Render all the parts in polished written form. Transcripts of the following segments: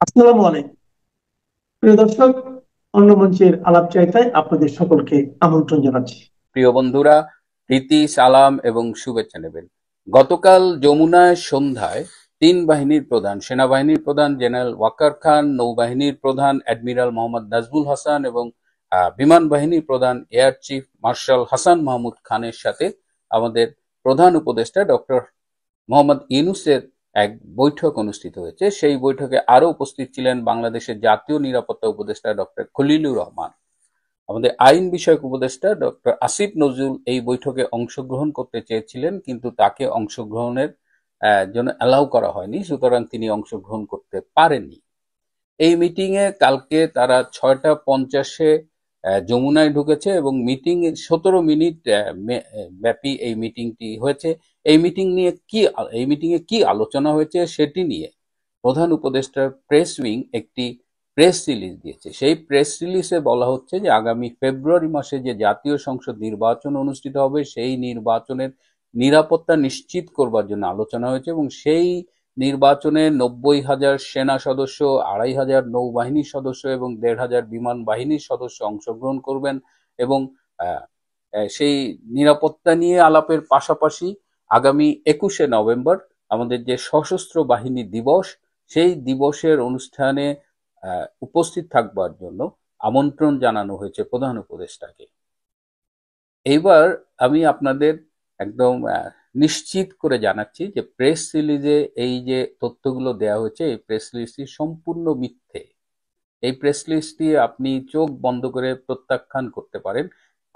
আসসালামু আলাইকুম প্রিয় দর্শক। অন্য মঞ্চের আলাপচারিতায় আপনাদের সকলকে আমন্ত্রণ জানাচ্ছি। প্রিয় বন্ধুরা, প্রীতি, সালাম এবং শুভেচ্ছা নেবেন। গতকাল যমুনায় সন্ধ্যায় তিন বাহিনীর প্রধান, সেনাবাহিনীর প্রধান জেনারেল ওয়াকার খান, নৌবাহিনীর প্রধান অ্যাডমিরাল মোহাম্মদ নাজমুল হাসান এবং বিমান বাহিনীর প্রধান air chief marshal Hasan Mahmud খানের সাথে আমাদের প্রধান উপদেষ্টা ডক্টর মোহাম্মদ ইউনূসের এক বৈঠক অনুষ্ঠিত হয়েছে। সেই বৈঠকে আরো উপস্থিত ছিলেন বাংলাদেশের জাতীয় নিরাপত্তা উপদেষ্টা ডক্টর খলিলুর রহমান। আমাদের আইন বিষয়ক উপদেষ্টা ডক্টর আসিফ নজরুল এই বৈঠকে অংশগ্রহণ করতে চেয়েছিলেন, কিন্তু তাকে অংশগ্রহণের জন্য অ্যালাউ করা হয়নি, সুতরাং তিনি অংশগ্রহণ করতে পারেননি। এই মিটিং এ কালকে তারা 6টা 50-এ যমুনায় ঢুকেছে এবং মিটিং 17 মিনিট ব্যাপী এই মিটিংটি হয়েছে। এই মিটিং এ কি আলোচনা হয়েছে সেটি নিয়ে প্রধান উপদেষ্টার প্রেস উইং একটি প্রেস রিলিজ দিয়েছে। সেই প্রেস রিলিজে বলা হচ্ছে যে আগামী ফেব্রুয়ারি মাসে যে জাতীয় সংসদ নির্বাচন অনুষ্ঠিত হবে সেই নির্বাচনের নিরাপত্তা নিশ্চিত করবার জন্য আলোচনা হয়েছে এবং সেই নির্বাচনে 90,000 সেনা সদস্য, 2,500 নৌবাহিনীর সদস্য এবং 1,500 বিমান বাহিনীর সদস্য অংশগ্রহণ করবেন এবং সেই নিরাপত্তা নিয়ে আলাপের পাশাপাশি আগামী 21শে নভেম্বর আমাদের যে সশস্ত্র বাহিনী দিবস, সেই দিবসের অনুষ্ঠানে উপস্থিত থাকবার জন্য আমন্ত্রণ জানানো হয়েছে প্রধান উপদেষ্টাকে। এইবার আমি আপনাদের একদম নিশ্চিত করে জানাচ্ছি যে প্রেস রিলিজে এই যে তথ্যগুলো দেওয়া হয়েছে, এই প্রেস রিলিজটি সম্পূর্ণ মিথ্যে। এই প্রেস রিলিজটি আপনি চোখ বন্ধ করে প্রত্যাখ্যান করতে পারেন।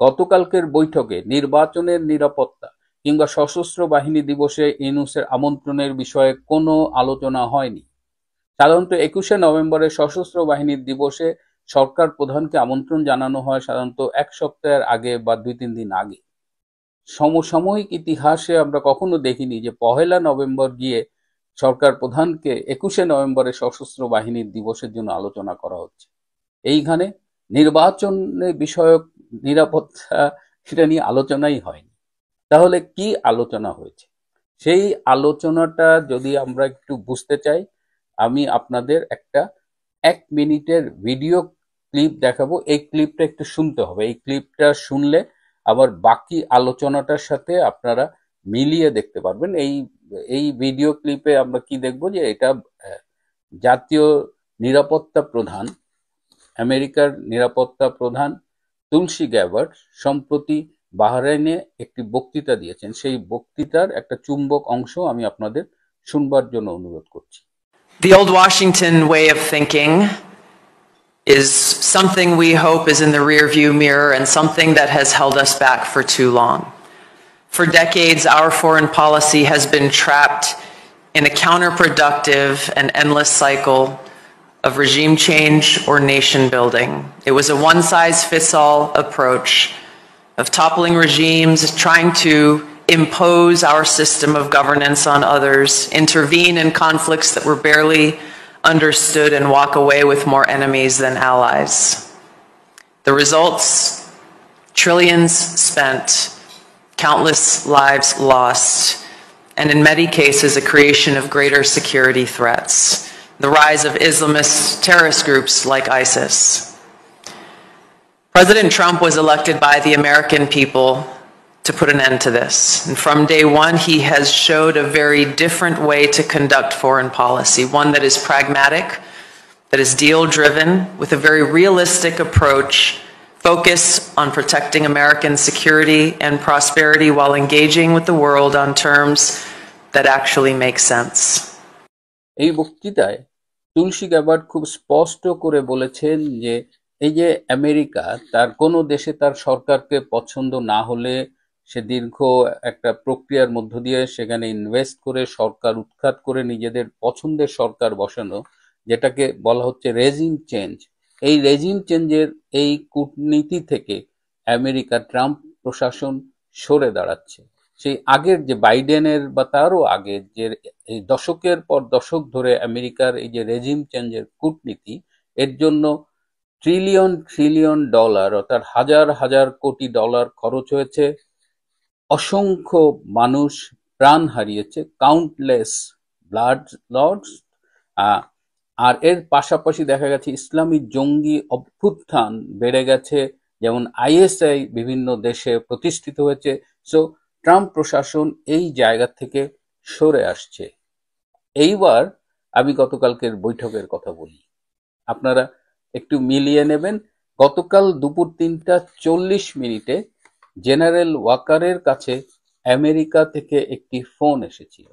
গতকালকের বৈঠকে নির্বাচনের নিরাপত্তা কিংবা সশস্ত্র বাহিনী দিবসে ইউনূসের আমন্ত্রণের বিষয়ে কোনো আলোচনা হয়নি। সাধারণত 21শে নভেম্বরের সশস্ত্র বাহিনীর দিবসে সরকার প্রধানকে আমন্ত্রণ জানানো হয় সাধারণত 1 সপ্তাহের আগে বা 2-3 দিন আগে। সমসাময়িক ইতিহাসে আমরা কখনো দেখিনি যে 1লা নভেম্বর গিয়ে সরকার প্রধানকে 21শে নভেম্বরের সশস্ত্র বাহিনীর দিবসের জন্য আলোচনা করা হচ্ছে। এইখানে নির্বাচনের বিষয়ক নিরাপত্তা সেটা নিয়ে আলোচনাই হয়নি। তাহলে কি আলোচনা হয়েছে? সেই আলোচনাটা যদি আমরা একটু বুঝতে চাই, আমি আপনাদের একটা 1 মিনিটের ভিডিও ক্লিপ দেখাবো। এই ক্লিপটা একটু শুনতে হবে। এই ক্লিপটা শুনলে আবার বাকি আলোচনাটার সাথে আপনারা মিলিয়ে দেখতে পারবেন। এই এই ভিডিও ক্লিপে আমরা কি দেখবো যে এটা জাতীয় নিরাপত্তা প্রধান, আমেরিকার নিরাপত্তা প্রধান তুলসী গ্যাবার্ড সম্প্রতি বাহরাইনে একটি বক্তৃতা দিয়েছেন। সেই বক্তৃতার একটা চুম্বক অংশ আমি আপনাদের শুনবার জন্য অনুরোধ করছি। The old Washington way of thinking is something we hope is in the rearview mirror and something that has held us back for too long. For decades, our foreign policy has been trapped in a counterproductive and endless cycle of regime change or nation building. It was a one-size-fits-all approach of toppling regimes, trying to impose our system of governance on others, intervene in conflicts that were barely understood, and walk away with more enemies than allies. The results: trillions spent, countless lives lost, and in many cases a creation of greater security threats. The rise of Islamist terrorist groups like ISIS. President Trump was elected by the American people to put an end to this. And from day one, he has showed a very different way to conduct foreign policy, one that is pragmatic, that is deal-driven, with a very realistic approach, focused on protecting American security and prosperity while engaging with the world on terms that actually make sense. এই বক্তৃতায় তুলসী Gabbard খুব স্পষ্ট করে বলেছেন যে এই যে America তার কোনো দেশে তার সরকারকে পছন্দ না হলে সে দীর্ঘ একটা প্রক্রিয়ার মধ্য দিয়ে সেখানে ইনভেস্ট করে সরকার উৎখাত করে নিজেদের পছন্দের সরকার বসানো, যেটাকে বলা হচ্ছে রেজিম চেঞ্জ। এই রেজিম চেঞ্জের এই কূটনীতি থেকে আমেরিকা ট্রাম্প প্রশাসন সরে দাঁড়াচ্ছে। সেই আগের যে বাইডেনের বা তারও আগের যে এই দশকের পর দশক ধরে আমেরিকার এই যে রেজিম চেঞ্জের কূটনীতি, এর জন্য ট্রিলিয়ন ট্রিলিয়ন ডলার অর্থাৎ হাজার হাজার কোটি ডলার খরচ হয়েছে। অসংখ্য মানুষ প্রাণ হারিয়েছে, কাউন্টলেস ব্লাড লস, আর এর পাশাপাশি দেখা গেছে ইসলামী জঙ্গি অভ্যুত্থান বেড়ে গেছে, যেমন আইএসআই বিভিন্ন দেশে প্রতিষ্ঠিত হয়েছে। সো ট্রাম্প প্রশাসন এই জায়গা থেকে সরে আসছে। এইবার আমি গতকালকের বৈঠকের কথা বলি, আপনারা একটু মিলিয়ে নেবেন। গতকাল দুপুর 3টা 40 মিনিটে জেনারেল ওয়াকারের কাছে আমেরিকা থেকে একটি ফোন এসেছিল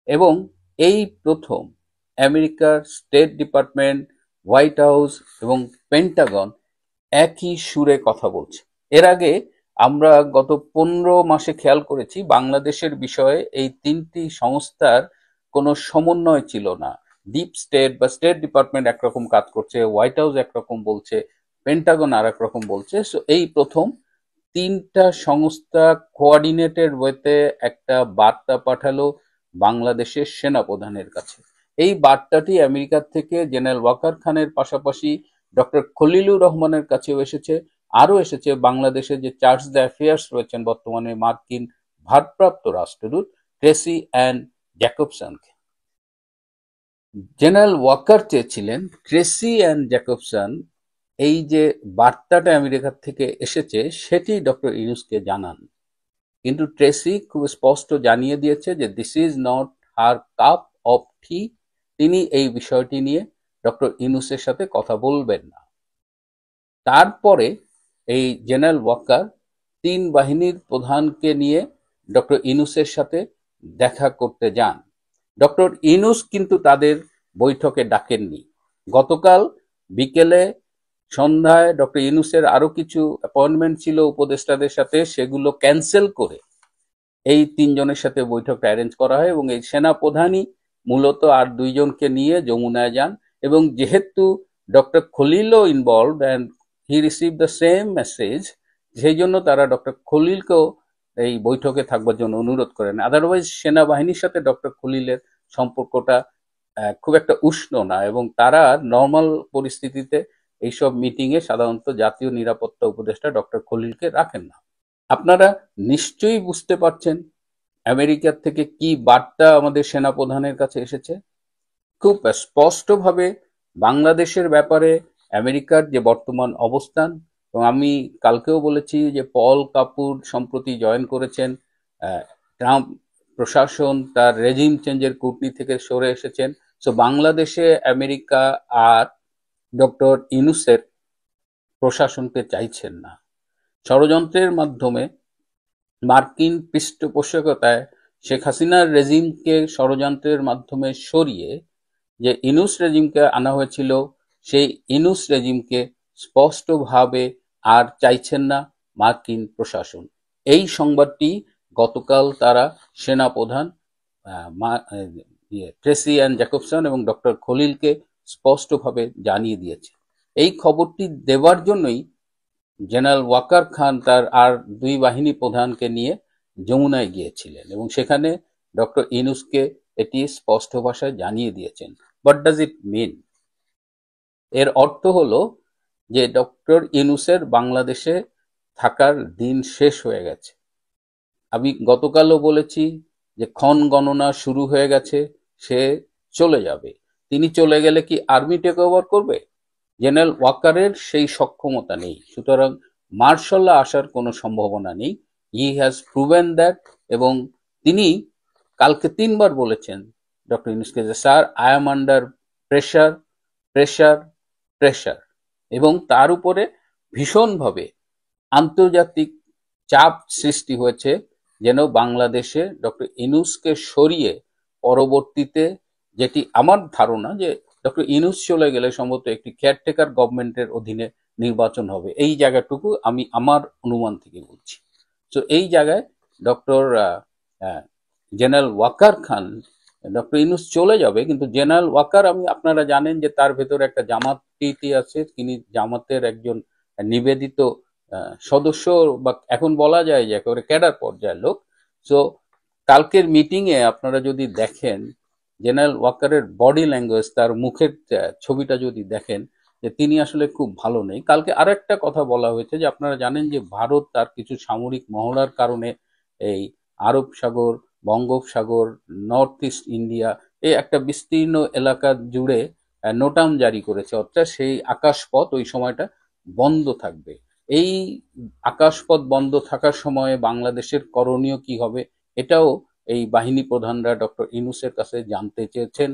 এবং এই প্রথম আমেরিকার স্টেট ডিপার্টমেন্ট, হোয়াইট হাউস এবং পেন্টাগন একই সুরে কথা বলছে। এর আগে আমরা গত 15 মাসে খেয়াল করেছি বাংলাদেশের বিষয়ে এই তিনটি সংস্থার কোনো সমন্বয় ছিল না। ডিপ স্টেট বা স্টেট ডিপার্টমেন্ট একরকম কাজ করছে, হোয়াইট হাউস একরকম বলছে, পেন্টাগন আর একরকম বলছে। সো এই প্রথম তিনটা সংস্থা কোঅর্ডিনেটেড ওয়েতে একটা বার্তা পাঠালো বাংলাদেশের সেনাপ্রধানের কাছে। এই বার্তাটি আমেরিকার থেকে জেনারেল ওয়াকার খানের পাশাপাশি ডক্টর খলিলুর রহমানের কাছেও এসেছে, আরও এসেছে বাংলাদেশে যে চার্জ দ্য অ্যাফেয়ার্স রয়েছেন বর্তমানে মার্কিন ভারপ্রাপ্ত রাষ্ট্রদূত ট্রেসি অ্যান জ্যাকবসনকে। জেনারেল ওয়াকার চেয়েছিলেন ট্রেসি অ্যান জ্যাকবসন এই যে বার্তাটা আমেরিকার থেকে এসেছে সেটি ডক্টর ইউনূসকে জানান, কিন্তু ট্রেসি খুব স্পষ্ট জানিয়ে দিয়েছে যে this is not her cup of tea. তিনি এই বিষয়টি নিয়ে ডক্টর ইউনূসের সাথে কথা বলবেন না। তারপরে এই জেনারেল ওয়াকার তিন বাহিনীর প্রধানকে নিয়ে ডক্টর ইউনূসের সাথে দেখা করতে যান। ডক্টর ইউনূস কিন্তু তাদের বৈঠকে ডাকেননি। গতকাল বিকেলে সন্ধ্যায় ডক্টর ইউনূসের আরো কিছু অ্যাপয়েন্টমেন্ট ছিল উপদেষ্টাদের সাথে, সেগুলো ক্যান্সেল করে এই তিনজনের সাথে বৈঠকটা অ্যারেঞ্জ করা হয় এবং এই সেনাপ্রধানই মূলত আর দুইজনকে নিয়ে যমুনায় যান। এবং যেহেতু ডক্টর খলিলও involve and he receive the same message, সেই জন্য তারা ডক্টর খলিলকেও এই বৈঠকে থাকবার জন্য অনুরোধ করেন। আদারওয়াইজ সেনাবাহিনীর সাথে ডক্টর খলিলের সম্পর্কটা খুব একটা উষ্ণ না এবং তারা নর্মাল পরিস্থিতিতে এইসব মিটিংয়ে সাধারণত জাতীয় নিরাপত্তা উপদেষ্টা ডক্টর খলিলকে রাখেন না। আপনারা নিশ্চয়ই বুঝতে পারছেন আমেরিকার থেকে কি বার্তা আমাদের সেনাপ্রধানের কাছে এসেছে। খুব স্পষ্টভাবে বাংলাদেশের ব্যাপারে আমেরিকার যে বর্তমান অবস্থান, এবং আমি কালকেও বলেছি যে পল কাপুর সম্প্রতি জয়েন করেছেন, ট্রাম্প প্রশাসন তার রেজিম চেঞ্জের কূটনীতি থেকে সরে এসেছেন। সো বাংলাদেশে আমেরিকা আর ডক্টর ইউনূসের প্রশাসনকে চাইছেন না। ষড়যন্ত্রের মাধ্যমে মার্কিন পৃষ্ঠপোষকতায় শেখ হাসিনার রেজিমকে ষড়যন্ত্রের মাধ্যমে সরিয়ে যে ইউনূস রেজিমকে আনা হয়েছিল, সেই ইউনূস রেজিমকে স্পষ্টভাবে আর চাইছেন না মার্কিন প্রশাসন। এই সংবাদটি গতকাল তারা সেনাপ্রধান ট্রেসি অ্যান জ্যাকবসন এবং ডক্টর খলিলকে স্পষ্টভাবে জানিয়ে দিয়েছে। এই খবরটি দেওয়ার জন্যই জেনারেল ওয়াকার খান তার আর দুই বাহিনী প্রধানকে নিয়ে যমুনায় গিয়েছিলেন এবং সেখানে ডক্টর ইউনূসকে এটি স্পষ্ট ভাষায় জানিয়ে দিয়েছেন। হোয়াট ডাজ ইট মিন? এর অর্থ হলো যে ডক্টর ইউনূসের বাংলাদেশে থাকার দিন শেষ হয়ে গেছে। আমি গতকালও বলেছি যে ক্ষণ গণনা শুরু হয়ে গেছে, সে চলে যাবে। তিনি চলে গেলে কি আর্মি টেক ওভার করবে? জেনারেল ওয়াকারের সেই সক্ষমতা নেই, সুতরাং মার্শাল ল আসার কোনো সম্ভাবনা নেই। হি হ্যাজ প্রুভেন দ্যাট এবং তিনি কালকে 3বার বলেছেন ডক্টর ইউনূসকে যে sir I am under pressure pressure pressure, এবং তার উপরে ভীষণভাবে আন্তর্জাতিক চাপ সৃষ্টি হয়েছে যেন বাংলাদেশে ডক্টর ইউনূসকে সরিয়ে পরবর্তীতে, যেটি আমার ধারণা যে ডক্টর ইউনূস চলে গেলে সম্ভবত একটি কেয়ারটেকার গভর্নমেন্টের অধীনে নির্বাচন হবে, এই জায়গাটুকু আমি আমার অনুমান থেকে বলছি। তো এই জায়গায় ডক্টর জেনারেল ওয়াকার খান, ডক্টর ইউনূস চলে যাবে কিন্তু জেনারেল ওয়াকার, আপনারা জানেন যে তার ভেতরে একটা জামাতি আছে, তিনি জামাতের একজন নিবেদিত সদস্য বা এখন বলা যায় যে একেবারে ক্যাডার পর্যায়ের লোক। সো কালকের মিটিংয়ে আপনারা যদি দেখেন জেনারেল ওয়াকারের বডি ল্যাঙ্গুয়েজ, তার মুখের ছবিটা যদি দেখেন যে তিনি আসলে খুব ভালো নেই। কালকে আরো একটা কথা বলা হয়েছে যে আপনারা জানেন যে ভারত তার কিছু সামরিক মহড়ার কারণে এই আরব সাগর, বঙ্গোপসাগর, নর্থ ইস্ট ইন্ডিয়া, এই একটা বিস্তীর্ণ এলাকা জুড়ে নোটাম জারি করেছে, অর্থাৎ সেই আকাশপথ ওই সময়টা বন্ধ থাকবে। এই আকাশপথ বন্ধ থাকার সময়ে বাংলাদেশের করণীয় কি হবে, এটাও এই বাহিনী প্রধানরা ডক্টর ইউনূসের কাছে জানতে চেয়েছেন।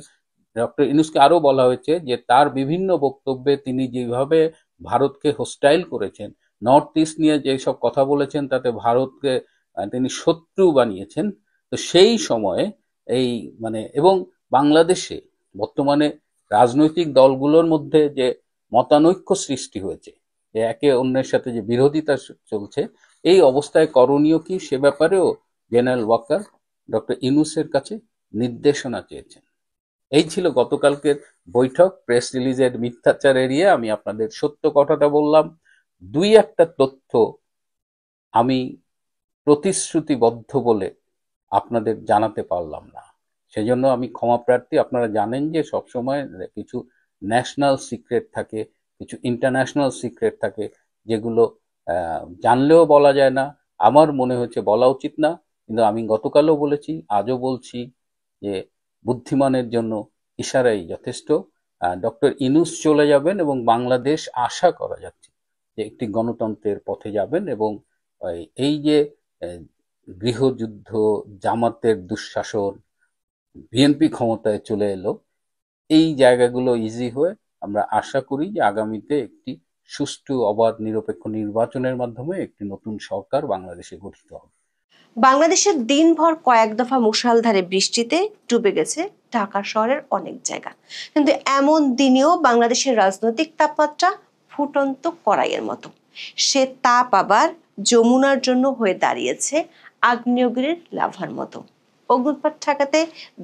ডক্টর ইউনূসকে আরো বলা হয়েছে যে তার বিভিন্ন বক্তব্যে তিনি যেভাবে ভারতকে হোস্টাইল করেছেন, নর্থ ইস্ট নিয়ে যেসব কথা বলেছেন, তাতে ভারতকে তিনি শত্রু বানিয়েছেন। তো সেই সময়ে এই এবং বাংলাদেশে বর্তমানে রাজনৈতিক দলগুলোর মধ্যে যে মতানৈক্য সৃষ্টি হয়েছে, যে একে অন্যের সাথে যে বিরোধিতা চলছে, এই অবস্থায় করণীয় কি সে ব্যাপারেও জেনারেল ওয়াকার ডক্টর ইউনূসের কাছে নির্দেশনা চেয়েছেন। এই ছিল গতকালকের বৈঠক। প্রেস রিলিজের মিথ্যাচার এড়িয়ে আমি আপনাদের সত্য কথাটা বললাম। দুই একটা তথ্য আমি প্রতিশ্রুতিবদ্ধ বলে আপনাদের জানাতে পারলাম না, সেজন্য আমি ক্ষমা প্রার্থী। আপনারা জানেন যে সবসময় কিছু ন্যাশনাল সিক্রেট থাকে, কিছু ইন্টারন্যাশনাল সিক্রেট থাকে, যেগুলো জানলেও বলা যায় না। আমার মনে হচ্ছে বলা উচিত না, কিন্তু আমি গতকালও বলেছি, আজও বলছি যে বুদ্ধিমানের জন্য ইশারাই যথেষ্ট। ডক্টর ইউনূস চলে যাবেন এবং বাংলাদেশ আশা করা যাচ্ছে যে একটি গণতন্ত্রের পথে যাবেন, এবং এই যে গৃহযুদ্ধ, জামাতের দুঃশাসন, বিএনপি ক্ষমতায় চলে এলো, এই জায়গাগুলো ইজি হয়ে আমরা আশা করি যে আগামীতে একটি সুষ্ঠু, অবাধ, নিরপেক্ষ নির্বাচনের মাধ্যমে একটি নতুন সরকার বাংলাদেশে গঠিত হবে। বাংলাদেশের দিনভর কয়েক দফা মুষলধারে বৃষ্টিতে ডুবে গেছে ঢাকা শহরের অনেক জায়গা, কিন্তু এমন দিনেও বাংলাদেশের রাজনৈতিক তাপমাত্রা ফুটন্ত কড়াইয়ের মতো। সে তাপ আবার যমুনার জন্য হয়ে দাঁড়িয়েছে আগ্নেয়গিরির লাভার মতো। অগ্নুৎপাত ঠেকাতে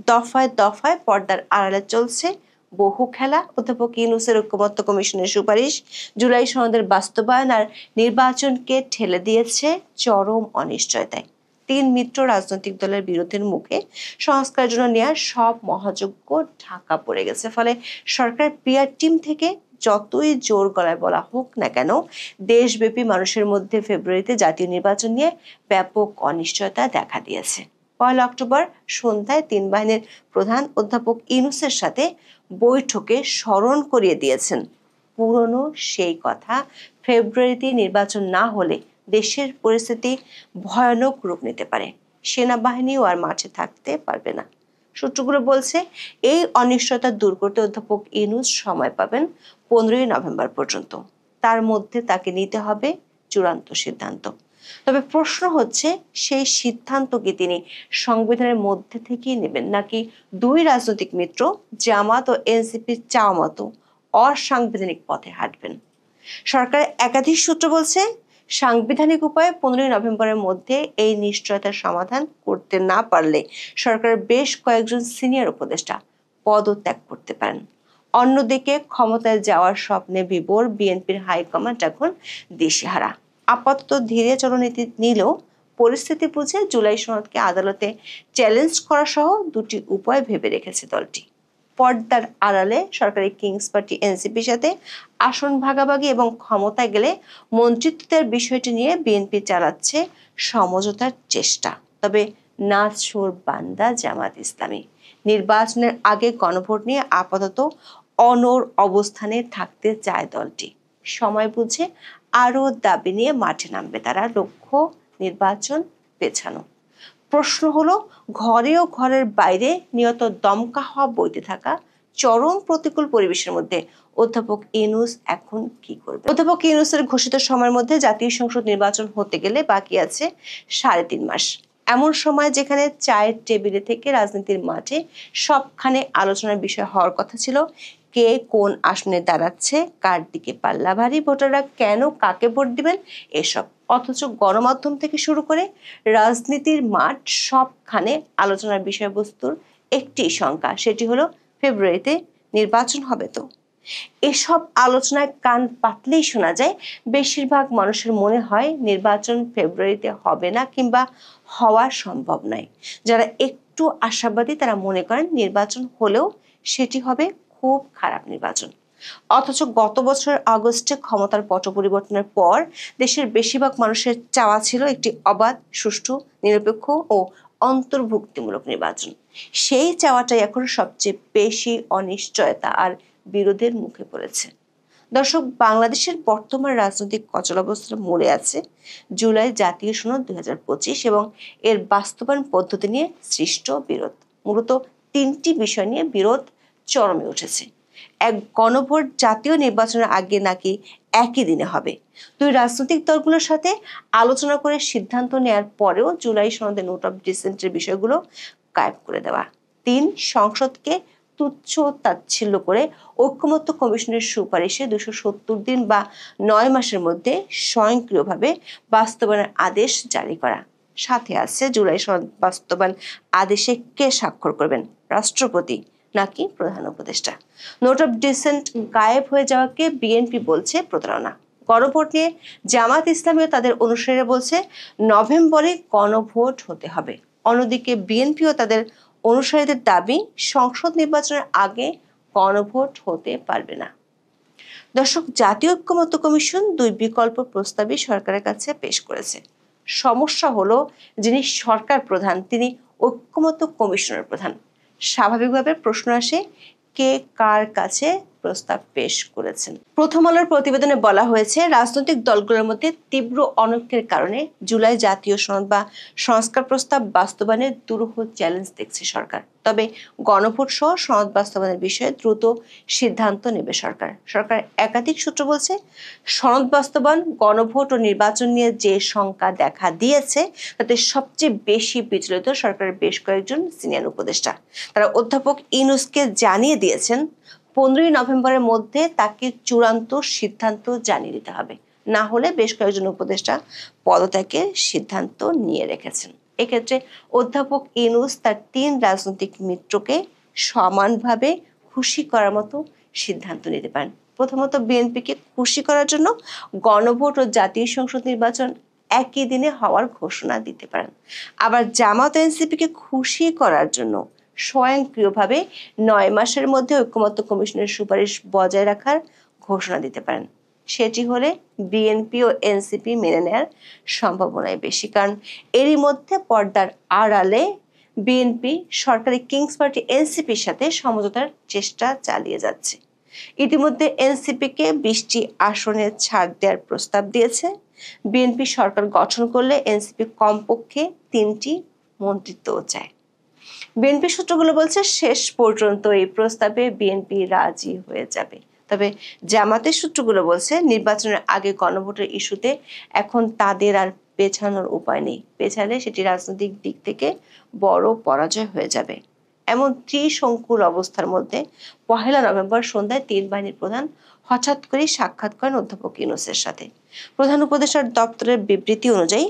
দফায় দফায় পর্দার আড়ালে চলছে বহু খেলা। অধ্যাপক ইউনূসের ঐকমত্য কমিশনের সুপারিশ, জুলাই সনদের বাস্তবায়ন আর নির্বাচনকে ঠেলে দিয়েছে চরম অনিশ্চয়তায়। তিন মিত্র রাজনৈতিক দলের বিরোধের মুখে সংস্কারের জন্য নেওয়া সব মহাযজ্ঞ ঢাকা পড়ে গেছে। ফলে সরকার পিআর টিম থেকে যতই জোর গলায় বলা হোক না কেন, দেশব্যাপী মানুষের মধ্যে ফেব্রুয়ারিতে জাতীয় নির্বাচন নিয়ে ব্যাপক অনিশ্চয়তা দেখা দিয়েছে। 1 অক্টোবর সন্ধ্যায় তিন বাহিনীর প্রধান অধ্যাপক ইউনূসের সাথে বৈঠকে স্মরণ করিয়ে দিয়েছেন পুরনো সেই কথা, ফেব্রুয়ারিতে নির্বাচন না হলে দেশের পরিস্থিতি ভয়ানক রূপ নিতে পারে, সেনাবাহিনীও আর মাঠে থাকতে পারবে না। সূত্রগুলো বলছে এই অনিশ্চয়তা দূর করতে অধ্যাপক ইউনূস সময় পাবেন 15 নভেম্বর পর্যন্ত। তার মধ্যে তাকে নিতে হবে চূড়ান্ত সিদ্ধান্ত। তবে প্রশ্ন হচ্ছে, সেই সিদ্ধান্ত কি তিনি সংবিধানের মধ্যে থেকেই নেবেন, নাকি দুই রাজনৈতিক মিত্র জামাত ও এনসিপির চাওয়া মতো অসাংবিধানিক পথে হাঁটবেন? সরকারের একাধিক সূত্র বলছে, সাংবিধানিক উপায়ে 15 নভেম্বরের মধ্যে এই নিশ্চয়তার সমাধান করতে না পারলে সরকারের বেশ কয়েকজন সিনিয়র উপদেষ্টা পদত্যাগ করতে পারেন। অন্যদিকে ক্ষমতায় যাওয়ার স্বপ্নে বিভোর বিএনপির হাইকমান্ড এখন দিশেহারা। আপাতত ধীরে চলনীতি নিলেও পরিস্থিতি বুঝে জুলাই সনদকে আদালতে চ্যালেঞ্জ করা সহ দুটি উপায় ভেবে রেখেছে দলটি। পর্দার আড়ালে সরকারি কিংস পার্টি এনসিপির সাথে আসন ভাগাভাগি এবং ক্ষমতায় গেলে মন্ত্রিত্বের বিষয়টি নিয়ে বিএনপি চালাচ্ছে সমঝোতার চেষ্টা। তবে নাছোড় বান্দা জামাত ইসলামী। নির্বাচনের আগে গণভোট নিয়ে আপাতত অনড় অবস্থানে থাকতে চায় দলটি। সময় বুঝে আরো দাবি নিয়ে মাঠে নামবে তারা, লক্ষ্য নির্বাচন পেছানো। প্রশ্ন হলো, ঘরে ও ঘরের বাইরে নিয়ত দমকা হওয়া বইতে থাকা চরম প্রতিকূল পরিবেশের মধ্যে অধ্যাপক ইউনূস এখন কি করবে? অধ্যাপক ইউনূসের ঘোষিত সময়ের মধ্যে জাতীয় সংসদ নির্বাচন হতে গেলে বাকি আছে 3.5 মাস। এমন সময় যেখানে চায়ের টেবিলে থেকে রাজনীতির মাঠে সবখানে আলোচনার বিষয় হওয়ার কথা ছিল কে কোন আসনে দাঁড়াচ্ছে, কার দিকে পাল্লা ভারী, ভোটাররা কেন কাকে ভোট দিবেন, এসব। অথচ গণমাধ্যম থেকে শুরু করে রাজনীতির মাঠ সবখানে আলোচনার বিষয়বস্তুর একটি শঙ্কা, সেটি হলো ফেব্রুয়ারিতে নির্বাচন হবে তো। এসব আলোচনায় কান পাতলেই শোনা যায় বেশিরভাগ মানুষের মনে হয় নির্বাচন ফেব্রুয়ারিতে হবে না কিংবা হওয়া সম্ভব নয়। যারা একটু আশাবাদী তারা মনে করেন নির্বাচন হলেও সেটি হবে খুব খারাপ নির্বাচন। অথচ গত বছর আগস্টে ক্ষমতার পট পরিবর্তনের পর দেশের বেশিরভাগ মানুষের চাওয়া ছিল একটি অবাধ, সুষ্ঠু, নিরপেক্ষ ও অন্তর্ভুক্তিমূলক নির্বাচন। সেই চাওয়াটাই এখন সবচেয়ে বেশি অনিশ্চয়তা আর বিরোধের মুখে পড়েছে। দর্শক, বাংলাদেশের বর্তমান রাজনৈতিক অচলাবস্থার মূলে আছে জুলাই জাতীয় সনদ 2025 এবং এর বাস্তবায়ন পদ্ধতি নিয়ে সৃষ্ট বিরোধ। মূলত তিনটি বিষয় নিয়ে বিরোধ চরমে উঠেছে। এক, গণভোট জাতীয় নির্বাচনের আগে নাকি একই দিনে হবে। দুই, রাজনৈতিক দলগুলোর সাথে আলোচনা করে সিদ্ধান্ত নেওয়ার পরেও জুলাই সনদে নোট অফ ডিসেন্টের বিষয়গুলো গায়েব করে দেওয়া। তিন, সংসদকে তুচ্ছ তাচ্ছিল্য করে ঐকমত্য কমিশনের সুপারিশে 270 দিন বা 9 মাসের মধ্যে স্বয়ংক্রিয়ভাবে বাস্তবায়নের আদেশ জারি করা। সাথে আছে জুলাই সনদ বাস্তবায়ন আদেশে কে স্বাক্ষর করবেন, রাষ্ট্রপতি নাকি প্রধান উপদেষ্টা। নোট অফ ডিসেন্ট গায়েব হয়ে যাওয়াকে বিএনপি বলছে প্রতারণা। গণভোট নিয়ে জামাত ইসলামীও তাদের অনুসারীরা বলছে নভেম্বরে গণভোট হতে হবে। অন্যদিকে বিএনপিও তাদের অনুসারীদের দাবি সংসদ নির্বাচনের আগে গণভোট হতে পারবে না। দর্শক, জাতীয় ঐকমত্য কমিশন দুই বিকল্প প্রস্তাবই সরকারের কাছে পেশ করেছে। সমস্যা হলো, যিনি সরকার প্রধান তিনি ঐকমত্য কমিশনের প্রধান। স্বাভাবিকভাবে প্রশ্ন আসে, কে কার কাছে প্রস্তাব পেশ করেছেন। প্রথম আলোর প্রতিবেদনে বলা হয়েছে, রাজনৈতিক দলগুলোর মধ্যে তীব্র অনৈক্যের কারণে জুলাই জাতীয় সনদ বা সংস্কার প্রস্তাব বাস্তবায়নের দুরূহ চ্যালেঞ্জ দেখছে সরকার। তবে গণভোট সহ সনদ বাস্তবায়নের বিষয়ে দ্রুত সিদ্ধান্ত নেবে সরকার। সরকার একাধিক সূত্র বলছে, সনদ বাস্তবায়ন, গণভোট ও নির্বাচন নিয়ে যে শঙ্কা দেখা দিয়েছে তাতে সবচেয়ে বেশি বিচলিত সরকারের বেশ কয়েকজন সিনিয়র উপদেষ্টা। তারা অধ্যাপক ইউনূসকে জানিয়ে দিয়েছেন 15 নভেম্বরের মধ্যে তাকে চূড়ান্ত সিদ্ধান্ত জানিয়ে দিতে হবে, না হলে বেশ কয়েকজন উপদেষ্টা পদত্যাগের সিদ্ধান্ত নিয়ে রেখেছেন। এক্ষেত্রে অধ্যাপক ইউনূস তার 3 রাজনৈতিক মিত্রকে সমানভাবে খুশি করার মতো সিদ্ধান্ত নিতে পারেন। প্রথমত, বিএনপিকে খুশি করার জন্য গণভোট ও জাতীয় সংসদ নির্বাচন একই দিনে হওয়ার ঘোষণা দিতে পারেন। আবার জামাত এনসিপিকে খুশি করার জন্য স্বয়ংক্রিয়ভাবে 9 মাসের মধ্যে ঐকমত্য কমিশনের সুপারিশ বজায় রাখার ঘোষণা দিতে পারেন। সেটি হলে বিএনপি ও এনসিপি মেনে নেওয়ার সম্ভাবনাই বেশি, কারণ এরই মধ্যে পর্দার আড়ালে বিএনপি সরকারি কিংস পার্টি এনসিপির সাথে সমঝোতার চেষ্টা চালিয়ে যাচ্ছে। ইতিমধ্যে এনসিপিকে 20টি আসনে ছাড় দেওয়ার প্রস্তাব দিয়েছে। বিএনপি সরকার গঠন করলে এনসিপি কমপক্ষে 3টি মন্ত্রিত্বও চায়। বিএনপি সূত্রগুলো বলছে, শেষ পর্যন্ত এই প্রস্তাবে বিএনপি রাজি হয়ে যাবে। তবে জামাতের সূত্রগুলো বলছে, নির্বাচনের আগে গণভোটের ইস্যুতে এখন তাদের আর পেছানোর উপায় নেই। পেছালে সেটি রাজনৈতিক দিক থেকে বড় পরাজয় হয়ে যাবে। এমন ত্রিশঙ্কুল অবস্থার মধ্যে 1 নভেম্বর সন্ধ্যায় 3 বাহিনীর প্রধান হঠাৎ করে সাক্ষাৎ করেন অধ্যাপক ইউনূসের সাথে। প্রধান উপদেষ্টার দপ্তরের বিবৃতি অনুযায়ী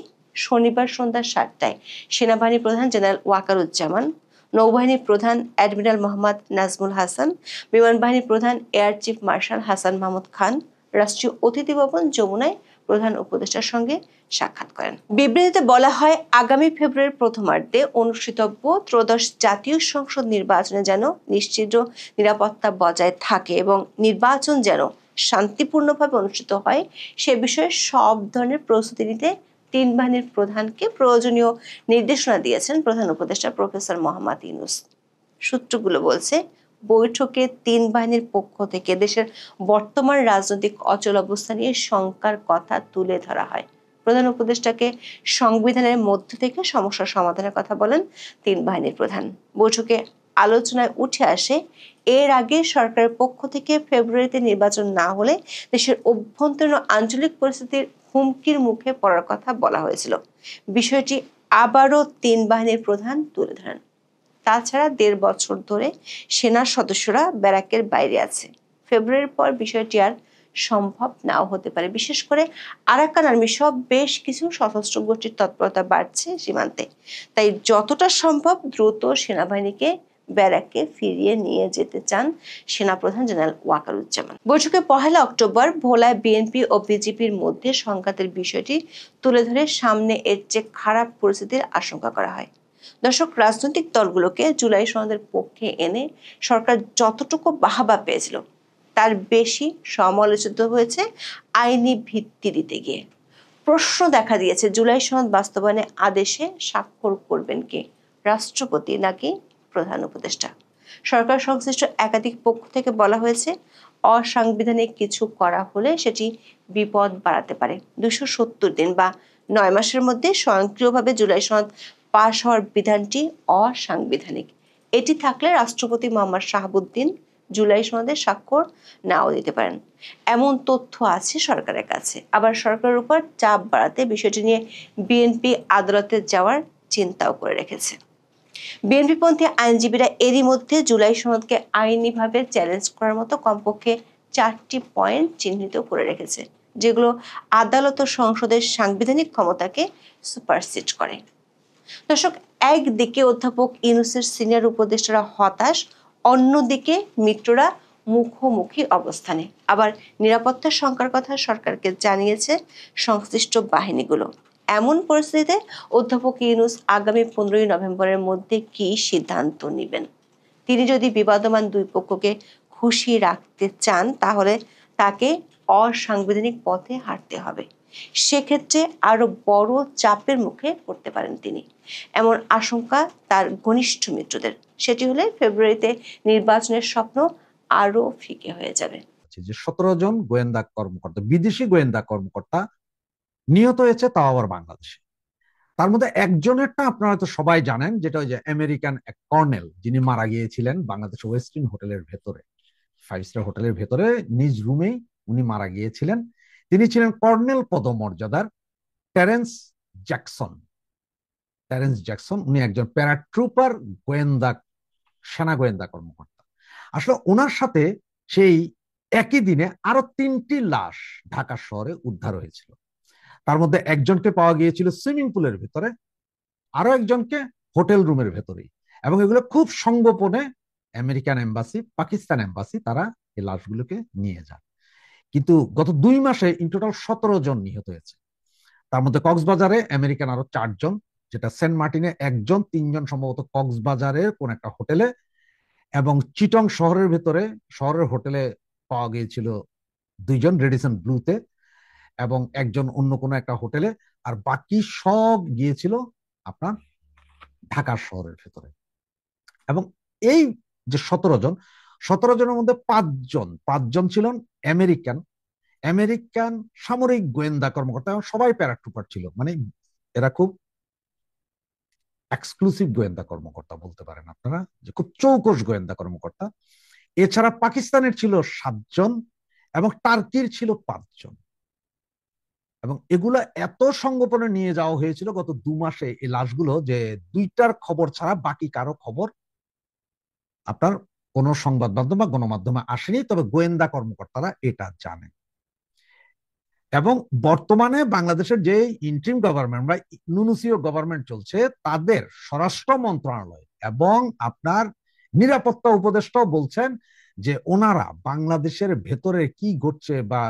শনিবার সন্ধ্যা 7টায় সেনাবাহিনী প্রধান জেনারেল ওয়াকারুজ্জামান, নৌবাহিনী প্রধান অ্যাডমিরাল মোহাম্মদ নাজমুল হাসান, বিমান বাহিনী প্রধান air chief marshal Hasan Mahmud Khan রাষ্ট্রীয় অতিথি ভবন যমুনায় প্রধান উপদেষ্টার সঙ্গে সাক্ষাৎ করেন। বিবৃতিতে বলা হয়, আগামী ফেব্রুয়ারির প্রথমার্ধে অনুষ্ঠিতব্য ত্রয়োদশ জাতীয় সংসদ নির্বাচনে যেন নিশ্চিত নিরাপত্তা বজায় থাকে এবং নির্বাচন যেন শান্তিপূর্ণভাবে অনুষ্ঠিত হয় সে বিষয়ে সব ধরনের প্রস্তুতি নিতে 3 বাহিনীর প্রধানকে প্রয়োজনীয় নির্দেশনা দিয়েছেন প্রধান উপদেষ্টা প্রফেসর মোহাম্মদ ইউনূস। সূত্রগুলো বলছে, বৈঠকে 3 বাহিনীর পক্ষ থেকে দেশের বর্তমান রাজনৈতিক অচল অবস্থা নিয়ে শঙ্কার কথা তুলে ধরা হয়। প্রধান উপদেষ্টাকে সংবিধানের মধ্য থেকে সমস্যা সমাধানের কথা বলেন 3 বাহিনীর প্রধান। বৈঠকে আলোচনায় উঠে আসে, এর আগে সরকারের পক্ষ থেকে ফেব্রুয়ারিতে নির্বাচন না হলে দেশের অভ্যন্তরীণ আঞ্চলিক পরিস্থিতির হুমকির মুখে পড়ার কথা বলা হয়েছিল। বিষয়টি আবারও 3 বাহিনীর প্রধান তুলে ধরেন। তাছাড়া 1.5 বছর ধরে সেনার সদস্যরা ব্যারাকের বাইরে আছে। ফেব্রুয়ারির পর বিষয়টি আর সম্ভব নাও হতে পারে। বিশেষ করে আরাকান আর্মি সহ বেশ কিছু সশস্ত্র গোষ্ঠীর তৎপরতা বাড়ছে সীমান্তে। তাই যতটা সম্ভব দ্রুত সেনাবাহিনীকে ব্যারাকে ফিরিয়ে নিয়ে যেতে চান সেনাপ্রধান জেনারেল ওয়াকারুজ্জামান। বৈঠকে 1 অক্টোবর ভোলায় বিএনপি ও বিজেপির মধ্যে সংঘাতের বিষয়টি তুলে ধরে সামনে এর চেয়ে খারাপ পরিস্থিতির আশঙ্কা করা হয়। দর্শক, রাজনৈতিক দলগুলোকে জুলাই সনদের পক্ষে এনে সরকার যতটুকু বাহবা পেয়েছিল তার বেশি সমালোচিত হয়েছে আইনি ভিত্তি দিতে গিয়ে। প্রশ্ন দেখা দিয়েছে, জুলাই সনদ বাস্তবায়নে আদেশে স্বাক্ষর করবেন কে, রাষ্ট্রপতি নাকি প্রধান উপদেষ্টা। সরকার সংশ্লিষ্ট একাধিক পক্ষ থেকে বলা হয়েছে, অসাংবিধানিক কিছু করা হলে সেটি বিপদ বাড়াতে পারে। 270 দিন বা 9 মাসের মধ্যে স্বয়ংক্রিয়ভাবে জুলাই সনদ পাশ হওয়ার বিধানটি অসাংবিধানিক। এটি থাকলে রাষ্ট্রপতি মোহাম্মদ শাহাবুদ্দিন জুলাই সনদে স্বাক্ষর নাও দিতে পারেন, এমন তথ্য আছে সরকারের কাছে। আবার সরকারের উপর চাপ বাড়াতে বিষয়টি নিয়ে বিএনপি আদালতে যাওয়ার চিন্তাও করে রেখেছে। বিএনপিপন্থী আইনজীবীরা এরই মধ্যে জুলাই সনদকে আইনিভাবে চ্যালেঞ্জ করার মতো কমপক্ষে 4টি পয়েন্ট চিহ্নিত করে রেখেছে, যেগুলো আদালত ও সংসদের সাংবিধানিক ক্ষমতাকে সুপারসিড করে। দর্শক, একদিকে অধ্যাপক ইউনূসের সিনিয়র উপদেষ্টারা হতাশ, অন্যদিকে মিত্ররা মুখোমুখি অবস্থানে। আবার নিরাপত্তার শঙ্কার কথা সরকারকে জানিয়েছে সংশ্লিষ্ট বাহিনীগুলো। এমন পরিস্থিতিতে অধ্যাপক ইউনূস আগামী 15 নভেম্বরের মধ্যে কি সিদ্ধান্ত নেবেন? তিনি যদি বিবাদমান দুই পক্ষকে খুশি রাখতে চান, তাহলে তাকে অসাংবিধানিক পথে হাঁটতে হবে। সেক্ষেত্রে আরো বড় চাপের মুখে পড়তে পারেন তিনি, এমন আশঙ্কা তার ঘনিষ্ঠ মিত্রদের। সেটি হলে ফেব্রুয়ারিতে নির্বাচনের স্বপ্ন আরো ফিকে হয়ে যাবে। যে 17 জন গোয়েন্দা কর্মকর্তা, বিদেশি গোয়েন্দা কর্মকর্তা নিহত হয়েছে, তাও আবার বাংলাদেশে। তার মধ্যে একজনেরটা আপনারা হয়তো সবাই জানেন, যেটা ওই যে আমেরিকান এক কর্নেল, যিনি মারা গিয়েছিলেন বাংলাদেশ ওয়েস্টিন হোটেলের ভেতরে, 5 স্টার হোটেলের ভেতরে নিজ রুমেই উনি মারা গিয়েছিলেন। তিনি ছিলেন কর্নেল পদমর্যাদার টেরেন্স জ্যাকসন। উনি একজন প্যারাট্রুপার গোয়েন্দা, সেনা গোয়েন্দা কর্মকর্তা। আসলে ওনার সাথে সেই একই দিনে আরো 3টি লাশ ঢাকা শহরে উদ্ধার হয়েছিল। তার মধ্যে একজনকে পাওয়া গিয়েছিল সুইমিং পুলের ভেতরে, আরো একজনকে হোটেল রুমের ভেতরেই, এবং এগুলো খুব সংগোপনে আমেরিকান এম্বাসি, পাকিস্তান এম্বাসি তারা এই লাশগুলোকে নিয়ে যান। কিন্তু গত 2 মাসে ইন টোটাল 17 জন নিহত হয়েছে। তার মধ্যে কক্সবাজারে আমেরিকান আরো 4 জন, যেটা সেন্ট মার্টিনে 1 জন, 3 জন সম্ভবত কক্সবাজারের কোন একটা হোটেলে, এবং চিটং শহরের ভেতরে শহরের হোটেলে পাওয়া গিয়েছিল 2 জন রেডিসন ব্লুতে, এবং 1 জন অন্য কোনো একটা হোটেলে, আর বাকি সব গিয়েছিল আপনার ঢাকা শহরের ভেতরে। এবং এই যে 17 জনের মধ্যে 5 জন ছিলেন আমেরিকান সামরিক গোয়েন্দা কর্মকর্তা, এবং সবাই প্যারাট্রুপার ছিল। মানে এরা খুব এক্সক্লুসিভ গোয়েন্দা কর্মকর্তা বলতে পারেন আপনারা, যে খুব চৌকস গোয়েন্দা কর্মকর্তা। এছাড়া পাকিস্তানের ছিল 7 জন এবং টার্কির ছিল 5 জন। এবং এগুলা এত সংগোপনে নিয়ে যাওয়া হয়েছিল গত 2 মাসে এই লাশগুলো, যে 2টার খবর ছাড়া বাকি কারো খবর আপনার কোন সংবাদ মাধ্যম বা গণমাধ্যমে আসেনি, তবে গোয়েন্দা কর্মকর্তারা এটা জানেন। এবং বর্তমানে বাংলাদেশের যে ইন্টারিম গভর্নমেন্ট বা নুনুসিও গভর্নমেন্ট চলছে, তাদের স্বরাষ্ট্র মন্ত্রণালয় এবং আপনার নিরাপত্তা উপদেষ্টাও বলছেন যে ওনারা বাংলাদেশের ভেতরে কি ঘটছে বা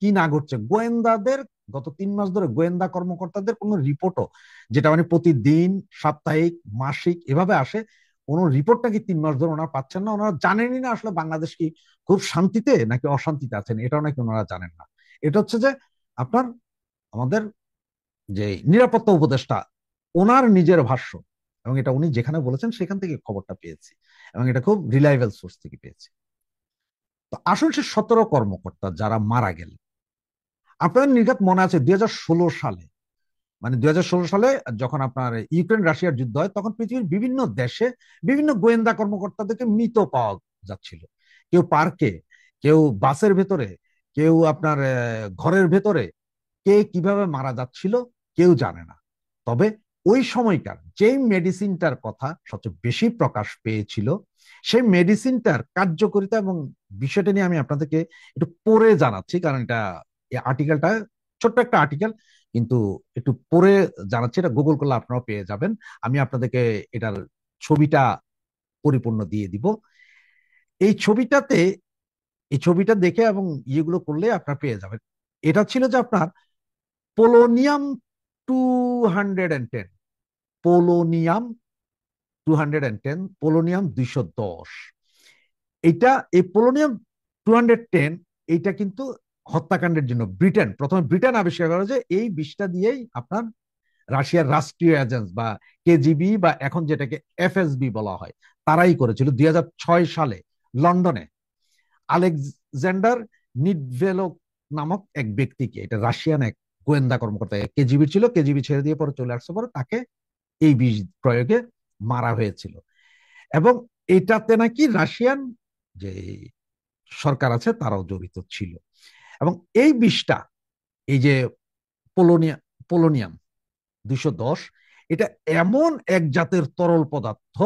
কি না ঘটছে, গোয়েন্দাদের গত 3 মাস ধরে গোয়েন্দা কর্মকর্তাদের কোনো রিপোর্টও, যেটা মানে প্রতিদিন, সাপ্তাহিক, মাসিক এভাবে আসে, কোনো রিপোর্ট নাকি 3 মাস ধরে ওনারা পাচ্ছেন না। ওনারা জানেনই না আসলে বাংলাদেশ কি খুব শান্তিতে নাকি অশান্তিতে আছেন, এটাও নাকি ওনারা জানেন না। এটা হচ্ছে যে আপনার আমাদের যে নিরাপত্তা উপদেষ্টা, ওনার নিজের ভাষ্য, এবং এটা উনি যেখানে বলেছেন সেখান থেকে খবরটা পেয়েছি, এবং এটা খুব রিলায়েবল সোর্স থেকে পেয়েছি। তো আসলে সে 17 কর্মকর্তা যারা মারা গেলেন, আপনাদের নির্ঘাত মনে আছে 2016 সালে, মানে 2016 সালে যখন আপনার ইউক্রেন রাশিয়ার যুদ্ধ হয়, তখন পৃথিবীর বিভিন্ন দেশে বিভিন্ন গোয়েন্দা কর্মকর্তাদেরকে মৃত পাওয়া যাচ্ছিল। কেউ পার্কে, কেউ বাসের ভেতরে, কেউ আপনার ঘরের ভেতরে, কে কিভাবে মারা যাচ্ছিল কেউ জানে না। তবে ওই সময়কার যেই মেডিসিনটার কথা সবচেয়ে বেশি প্রকাশ পেয়েছিল, সেই মেডিসিনটার কার্যকারিতা এবং বিষয়টা নিয়ে আমি আপনাদেরকে একটু পড়ে জানাচ্ছি, কারণ এটা এই আর্টিকেলটা ছোট্ট একটা আর্টিকেল, কিন্তু একটু পড়ে জানাচ্ছি। এটা গুগল করলে আপনারাও পেয়ে যাবেন। আমি আপনাদেরকে এটার ছবিটা পরিপূর্ণ দিয়ে দিব। এই ছবিটা দেখে এবং ইয়েগুলো করলে আপনারা পেয়ে যাবেন। এটা ছিল যে আপনার পোলোনিয়াম 210, পোলোনিয়াম 210, এই পোলোনিয়াম 210 এইটা কিন্তু হত্যাকাণ্ডের জন্য প্রথমে ব্রিটেন আবিষ্কার করা, যে এই বিষটা দিয়েই আপনার রাশিয়ার রাষ্ট্রীয় এজেন্স বা কেজিবি বা এখন যেটাকে এফএসবি বলা হয়, তারাই করেছিল 2006 সালে লন্ডনে আলেকজান্ডার নিডভেলক নামক এক ব্যক্তিকে, এটা রাশিয়ান এক গোয়েন্দা কর্মকর্তা, কেজিবি ছিল, কেজিবি ছেড়ে দিয়ে পরে চলে আসছে, পরে তাকে এই বিষ প্রয়োগে মারা হয়েছিল। এবং এটাতে নাকি রাশিয়ান যে সরকার আছে তারাও জড়িত ছিল। এবং এই বিষটা, এই যে পোলোনিয়াম 210, এটা এমন এক জাতের তরল পদার্থ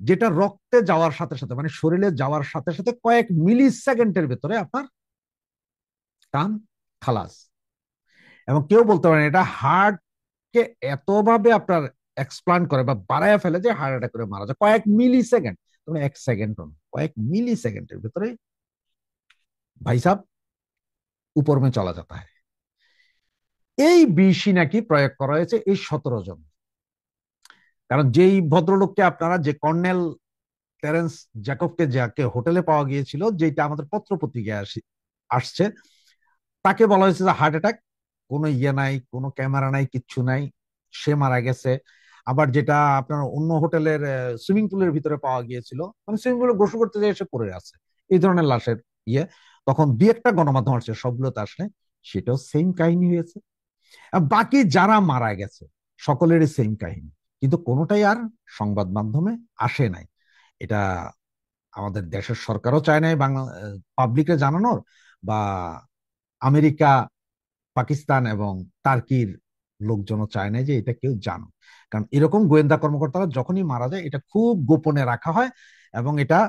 যেটা রক্তে যাওয়ার সাথে সাথে, মানে শরীরে যাওয়ার সাথে সাথে কয়েক মিলি সেকেন্ডের ভেতরে আপনার কাম খালাস। এবং কেউ বলতে পারেন এটা হার্টকে এতভাবে আপনার এক্সপ্লান্ট করে বা বাড়ায় ফেলে যে হার্ট অ্যাটাক করে মারা যায় কয়েক মিলি সেকেন্ড, তবে 1 সেকেন্ড কয়েক মিলি সেকেন্ডের ভেতরে ভাই সাহ উপর মে চলা যেতে হয়। এই বিষই নাকি প্রয়োগ করা হয়েছে এই 17 জন। কারণ যেই ভদ্রলোককে আপনারা, যে কর্নেল টেরেন্স জ্যাকবকে যাকে হোটেলে পাওয়া গিয়েছিল, যেটা আমাদের পত্র পত্রিকায় আসছে, তাকে বলা হয়েছে যে হার্ট অ্যাটাক, কোনো ইয়ে নাই, কোনো ক্যামেরা নাই, কিচ্ছু নাই, সে মারা গেছে। আবার যেটা আপনার অন্য হোটেলের সুইমিং পুলের ভিতরে পাওয়া গিয়েছিল, মানে সুইমিং পুলে গোসল করতে যেয়ে এসে পড়ে আছে, এই ধরনের লাশের ইয়ে, তখন দুই একটা গণমাধ্যম আসছে, সবগুলোতে আসলে সেটাও সেম কাহিনী হয়েছে। আর বাকি যারা মারা গেছে সকলেরই সেম কাহিনী, কিন্তু কোনোটাই আর সংবাদ মাধ্যমে আসে নাই। এটা আমাদের দেশের সরকারও চায় নাই বাংলা পাবলিকে জানানোর, বা আমেরিকা, পাকিস্তান এবং টার্কির লোকজনও চায় না যে এটা কেউ জানুক। কারণ এরকম গোয়েন্দা কর্মকর্তারা যখনই মারা যায় এটা খুব গোপনে রাখা হয়, এবং এটা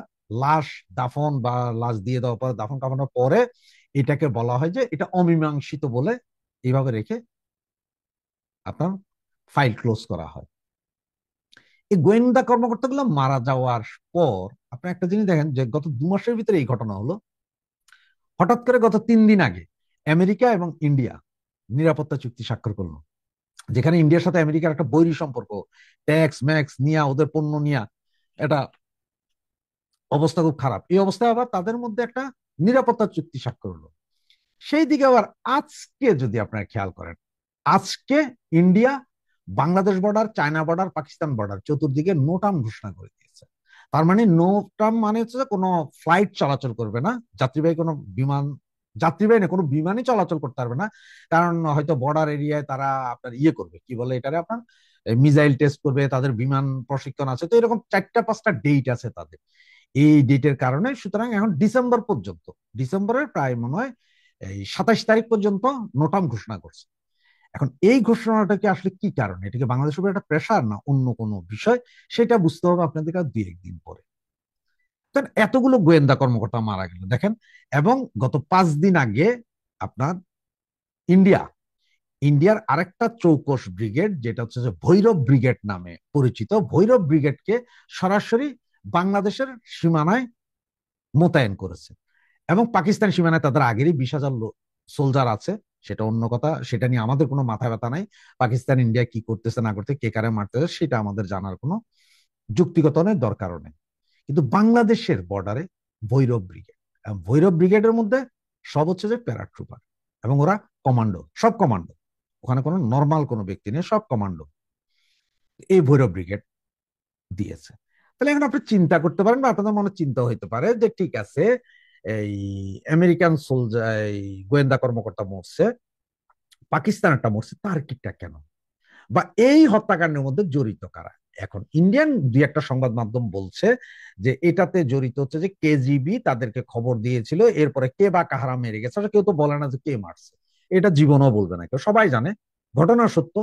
লাশ দাফন বা লাশ দিয়ে দেওয়ার পর, দাফন কামানোর পরে এটাকে বলা হয় যে এটা অমীমাংসিত বলে এইভাবে রেখে আপনার ফাইল ক্লোজ করা হয়। এই গোয়েন্দা কর্মকর্তাগুলো মারা যাওয়ার পর আপনি একটা জিনিস দেখেন যে গত 2 মাসের ভিতরে এই ঘটনা হলো। হঠাৎ করে গত 3 দিন আগে আমেরিকা এবং ইন্ডিয়া নিরাপত্তা চুক্তি স্বাক্ষর করলো, যেখানে ইন্ডিয়ার সাথে আমেরিকার একটা বৈরী সম্পর্ক, ট্যাক্স ম্যাক্স নিয়া, ওদের পণ্য নিয়া, এটা অবস্থা খুব খারাপ। এই অবস্থায় আবার তাদের মধ্যে একটা নিরাপত্তা চুক্তি স্বাক্ষর হলো। সেই দিকে আবার আজকে যদি আপনারা খেয়াল করেন, আজকে India Bangladesh border, China border, Pakistan border চতুর্দিকে নো টার্ম ঘোষণা করে দিয়েছে। তার মানে নো টার্ম মানে হচ্ছে যে কোনো ফ্লাইট চলাচল করবে না, যাত্রীবাহী কোনো বিমান, যাত্রীবাহী না কোনো বিমানই চলাচল করতে পারবে না। কারণ হয়তো বর্ডার এরিয়ায় তারা আপনার ইয়ে করবে, কি বলে এটারে আপনার, মিসাইল টেস্ট করবে, তাদের বিমান প্রশিক্ষণ আছে, তো এরকম 4টা 5টা ডেট আছে তাদের এই ডেটের কারণে। সুতরাং এখন ডিসেম্বর পর্যন্ত, ডিসেম্বরের প্রায় মনে হয় এই 27 তারিখ পর্যন্ত নোটাম ঘোষণা করছে। এখন এই ঘোষণাটা কি আসলে কি কারণে, এটাকে বাংলাদেশের উপর একটা প্রেশার না অন্য কোনো বিষয়, সেটা বুঝতে হবে আপনাদের কাছে 2-1 দিন পরে। এতগুলো গোয়েন্দা কর্মকর্তা মারা গেল দেখেন। এবং গত 5 দিন আগে আপনার ইন্ডিয়া, ইন্ডিয়ার আরেকটা চৌকস ব্রিগেড, যেটা হচ্ছে যে ভৈরব ব্রিগেড নামে পরিচিত, ভৈরব ব্রিগেডকে সরাসরি বাংলাদেশের সীমানায় মোতায়েন করেছে। এবং পাকিস্তান সীমানায় তাদের আগেরই 20,000 সোলজার আছে, সেটা অন্য কথা, সেটা নিয়ে আমাদের কোনো মাথা ব্যথা নাই। পাকিস্তান ইন্ডিয়া কি করতেছে না করতে, কে কারে মারতেছে, সেটা আমাদের জানার কোনো যুক্তিগত নেই, দরকারও নেই। কিন্তু বাংলাদেশের বর্ডারে ভৈরব ব্রিগেড, ভৈরব ব্রিগেডের মধ্যে সব হচ্ছে যে প্যারাট্রুপার, এবং ওরা কমান্ডো, সব কমান্ডো, ওখানে কোনো নর্মাল কোনো ব্যক্তি নেই, সব কমান্ডো এই ভৈরব ব্রিগেড দিয়েছে। তাহলে এখন আপনি চিন্তা করতে পারেন, বা আপনাদের মনে চিন্তা হইতে পারে যে ঠিক আছে, এই আমেরিকান সোলজার, এই গোয়েন্দা কর্মকর্তা মরছে, পাকিস্তানেরটা মরছে, তার্কিকটা কেন, বা এই হত্যাকাণ্ডের মধ্যে জড়িত কারা? এখন ইন্ডিয়ান 2-1টা সংবাদ মাধ্যম বলছে যে এটাতে জড়িত হচ্ছে যে কেজিবি তাদেরকে খবর দিয়েছিল, এরপরে কে বা কাহারা মেরে গেছে, কেউ তো বলে না যে কে মারছে, এটা জীবনও বলবে না কেউ, সবাই জানে ঘটনা সত্য,